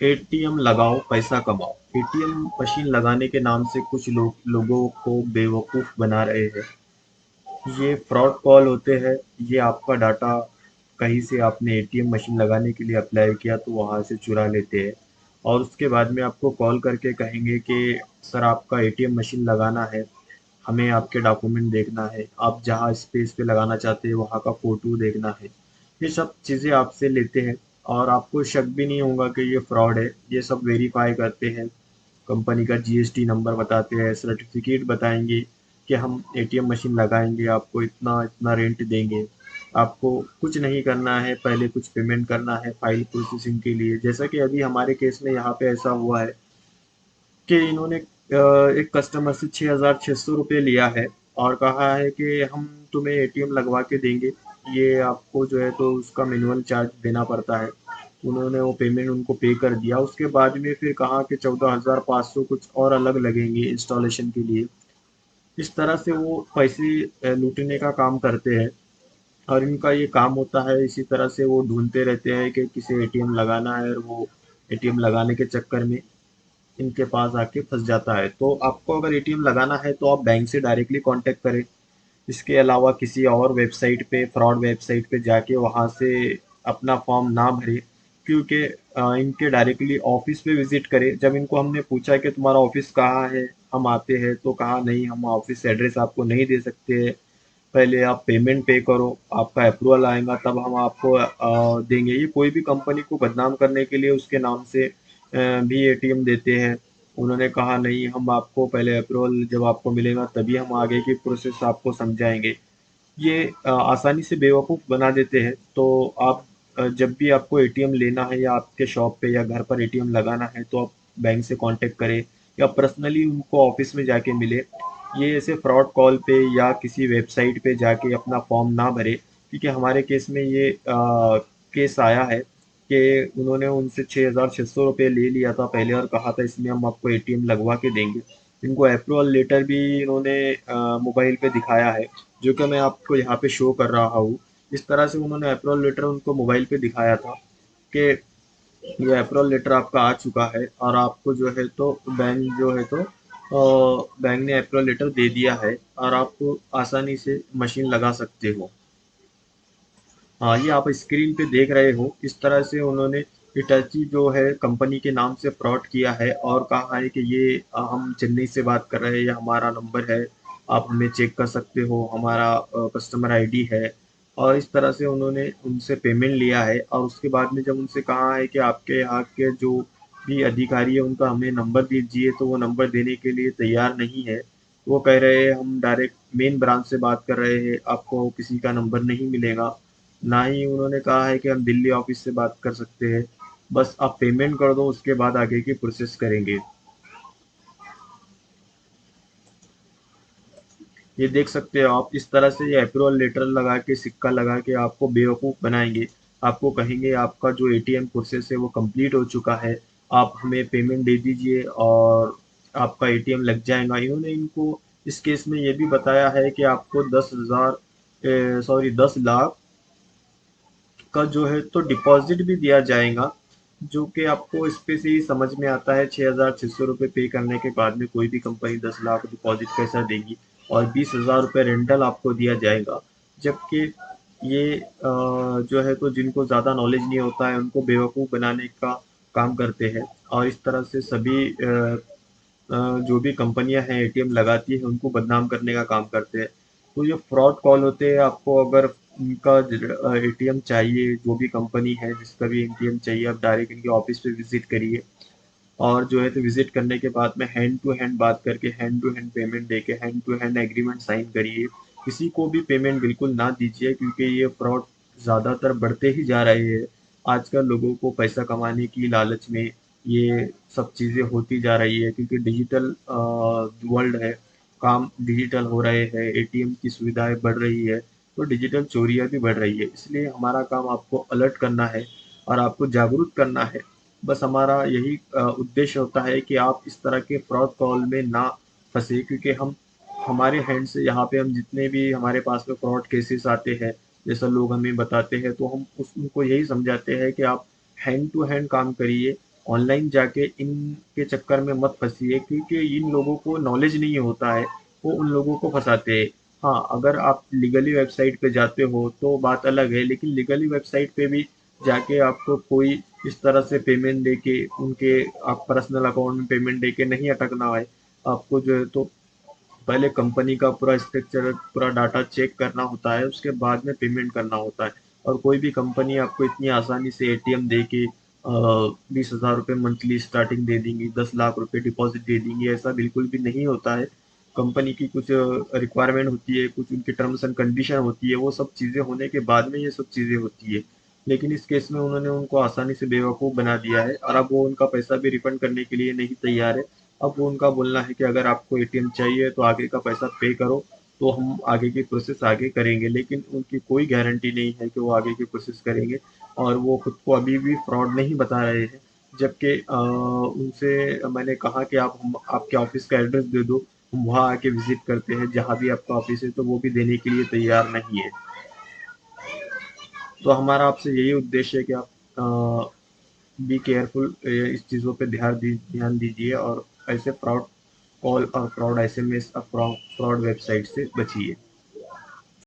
ATM लगाओ पैसा कमाओ। एटीएम मशीन लगाने के नाम से कुछ लोगों को बेवकूफ़ बना रहे हैं। ये फ्रॉड कॉल होते हैं। ये आपका डाटा कहीं से आपने एटीएम मशीन लगाने के लिए अप्लाई किया तो वहाँ से चुरा लेते हैं और उसके बाद में आपको कॉल करके कहेंगे कि सर आपका एटीएम मशीन लगाना है, हमें आपके डॉक्यूमेंट देखना है, आप जहाँ स्पेस पे लगाना चाहते हैं वहाँ का फ़ोटो देखना है। ये सब चीज़ें आपसे लेते हैं और आपको शक भी नहीं होगा कि ये फ्रॉड है। ये सब वेरीफाई करते हैं, कंपनी का जीएसटी नंबर बताते हैं, सर्टिफिकेट बताएंगे कि हम एटीएम मशीन लगाएंगे, आपको इतना इतना रेंट देंगे। आपको कुछ नहीं करना है, पहले कुछ पेमेंट करना है फाइल प्रोसेसिंग के लिए। जैसा कि अभी हमारे केस में यहाँ पे ऐसा हुआ है कि इन्होंने एक कस्टमर से 6,600 रुपये लिया है और कहा है कि हम तुम्हें एटीएम लगवा के देंगे, ये आपको जो है तो उसका मैनुअल चार्ज देना पड़ता है। उन्होंने वो पेमेंट उनको पे कर दिया, उसके बाद में फिर कहा कि 14,500 कुछ और अलग लगेंगे इंस्टॉलेशन के लिए। इस तरह से वो पैसे लूटने का काम करते हैं और इनका ये काम होता है। इसी तरह से वो ढूंढते रहते हैं कि किसे एटीएम लगाना है और वो एटीएम लगाने के चक्कर में इनके पास आके फंस जाता है। तो आपको अगर एटीएम लगाना है तो आप बैंक से डायरेक्टली कांटेक्ट करें। इसके अलावा किसी और वेबसाइट पे, फ्रॉड वेबसाइट पे जाके वहाँ से अपना फॉर्म ना भरें, क्योंकि इनके डायरेक्टली ऑफिस पे विजिट करें। जब इनको हमने पूछा कि तुम्हारा ऑफिस कहाँ है, हम आते हैं, तो कहा नहीं, हम ऑफिस एड्रेस आपको नहीं दे सकते हैं, पहले आप पेमेंट पे करो, आपका अप्रूवल आएगा तब हम आपको देंगे। ये कोई भी कंपनी को बदनाम करने के लिए उसके नाम से भी एटीएम देते हैं। उन्होंने कहा नहीं, हम आपको पहले अप्रूवल जब आपको मिलेगा तभी हम आगे की प्रोसेस आपको समझाएंगे। ये आसानी से बेवकूफ़ बना देते हैं। तो आप जब भी आपको एटीएम लेना है या आपके शॉप पे या घर पर एटीएम लगाना है तो आप बैंक से कांटेक्ट करें या पर्सनली उनको ऑफिस में जाके मिले। ये ऐसे फ्रॉड कॉल पे या किसी वेबसाइट पे जाके अपना फॉर्म ना भरे, क्योंकि हमारे केस में ये केस आया है कि उन्होंने उनसे 6,600 रुपये ले लिया था पहले और कहा था इसमें हम आपको एटीएम लगवा के देंगे। इनको अप्रूवल लेटर भी इन्होंने मोबाइल पे दिखाया है, जो कि मैं आपको यहाँ पे शो कर रहा हूँ। इस तरह से उन्होंने अप्रूवल लेटर उनको मोबाइल पे दिखाया था कि ये अप्रूवल लेटर आपका आ चुका है और आपको जो है तो बैंक जो है तो बैंक ने अप्रूवल लेटर दे दिया है और आप आसानी से मशीन लगा सकते हो। हाँ, ये आप स्क्रीन पे देख रहे हो, इस तरह से उन्होंने हिटाची जो है कंपनी के नाम से फ्रॉड किया है और कहा है कि ये हम चेन्नई से बात कर रहे हैं, ये हमारा नंबर है, आप हमें चेक कर सकते हो, हमारा कस्टमर आईडी है। और इस तरह से उन्होंने उनसे पेमेंट लिया है और उसके बाद में जब उनसे कहा है कि आपके यहाँ के जो भी अधिकारी है उनका हमें नंबर दीजिए, तो वो नंबर देने के लिए तैयार नहीं है। वो कह रहे हैं हम डायरेक्ट मेन ब्रांच से बात कर रहे हैं, आपको किसी का नंबर नहीं मिलेगा। ना ही उन्होंने कहा है कि हम दिल्ली ऑफिस से बात कर सकते हैं। बस आप पेमेंट कर दो, उसके बाद आगे की प्रोसेस करेंगे। ये देख सकते हो आप, इस तरह से ये अप्रूवल लेटर लगा के, सिक्का लगा के आपको बेवकूफ़ बनाएंगे। आपको कहेंगे आपका जो एटीएम प्रोसेस है वो कंप्लीट हो चुका है, आप हमें पेमेंट दे दीजिए और आपका एटीएम लग जाएगा। इन्होंने इनको इस केस में ये भी बताया है कि आपको 10 लाख का जो है तो डिपॉजिट भी दिया जाएगा, जो कि आपको इस पे से ही समझ में आता है 6,600 रुपये पे करने के बाद में कोई भी कंपनी 10 लाख डिपॉजिट कैसा देगी और 20,000 रुपये रेंटल आपको दिया जाएगा। जबकि ये जो है तो जिनको ज़्यादा नॉलेज नहीं होता है उनको बेवकूफ़ बनाने का काम करते हैं और इस तरह से सभी जो भी कंपनियां हैं एटीएम लगाती है उनको बदनाम करने का काम करते हैं। तो ये फ्रॉड कॉल होते हैं। आपको अगर उनका एटीएम चाहिए, जो भी कंपनी है जिसका भी एटीएम चाहिए, आप डायरेक्ट इनके ऑफिस पे विजिट करिए और जो है तो विजिट करने के बाद में हैंड टू हैंड बात करके, हैंड टू हैंड पेमेंट देके, hand to hand agreement sign करिए। किसी को भी पेमेंट बिल्कुल ना दीजिए, क्योंकि ये फ्रॉड ज़्यादातर बढ़ते ही जा रहे हैं। आजकल लोगों को पैसा कमाने की लालच में ये सब चीज़ें होती जा रही है, क्योंकि डिजिटल वर्ल्ड है, काम डिजिटल हो रहे हैं, एटीएम की सुविधाएं बढ़ रही है, तो डिजिटल चोरियां भी बढ़ रही है। इसलिए हमारा काम आपको अलर्ट करना है और आपको जागरूक करना है। बस हमारा यही उद्देश्य होता है कि आप इस तरह के फ्रॉड कॉल में ना फंसे, क्योंकि हम हमारे हैंड से यहाँ पे हम जितने भी हमारे पास में फ्रॉड केसेस आते हैं, जैसा लोग हमें बताते हैं, तो हम उनको यही समझाते हैं कि आप हैंड टू हैंड काम करिए, ऑनलाइन जाके इनके चक्कर में मत फँसिए, क्योंकि इन लोगों को नॉलेज नहीं होता है, वो उन लोगों को फँसाते हैं। हाँ, अगर आप लीगली वेबसाइट पे जाते हो तो बात अलग है, लेकिन लीगली वेबसाइट पे भी जाके आपको कोई इस तरह से पेमेंट देके उनके आप पर्सनल अकाउंट में पेमेंट देके नहीं अटकना है। आपको जो है तो पहले कंपनी का पूरा स्ट्रक्चर, पूरा डाटा चेक करना होता है, उसके बाद में पेमेंट करना होता है। और कोई भी कंपनी आपको इतनी आसानी से एटीएम दे के 20,000 रुपये मंथली स्टार्टिंग दे देंगी, 10 लाख रुपए डिपॉजिट दे देंगी, ऐसा बिल्कुल भी नहीं होता है। कंपनी की कुछ रिक्वायरमेंट होती है, कुछ उनकी टर्म्स एंड कंडीशन होती है, वो सब चीज़ें होने के बाद में ये सब चीज़ें होती है। लेकिन इस केस में उन्होंने उनको आसानी से बेवकूफ़ बना दिया है, और अब वो उनका पैसा भी रिफंड करने के लिए नहीं तैयार है। अब वो उनका बोलना है कि अगर आपको एटीएम चाहिए तो आगे का पैसा पे करो, तो हम आगे की प्रोसेस आगे करेंगे, लेकिन उनकी कोई गारंटी नहीं है कि वो आगे की प्रोसेस करेंगे। और वो खुद को अभी भी फ्रॉड नहीं बता रहे हैं, जबकि उनसे मैंने कहा कि आप हम आपके ऑफिस का एड्रेस दे दो, हम वहाँ आके विजिट करते हैं जहाँ भी आपका ऑफिस है, तो वो भी देने के लिए तैयार नहीं है। तो हमारा आपसे यही उद्देश्य है कि आप बी केयरफुल, इस चीज़ों पे ध्यान दीजिए, और ऐसे फ्रॉड कॉल और फ्रॉड एसएमएस और फ्रॉड वेबसाइट से बचिए।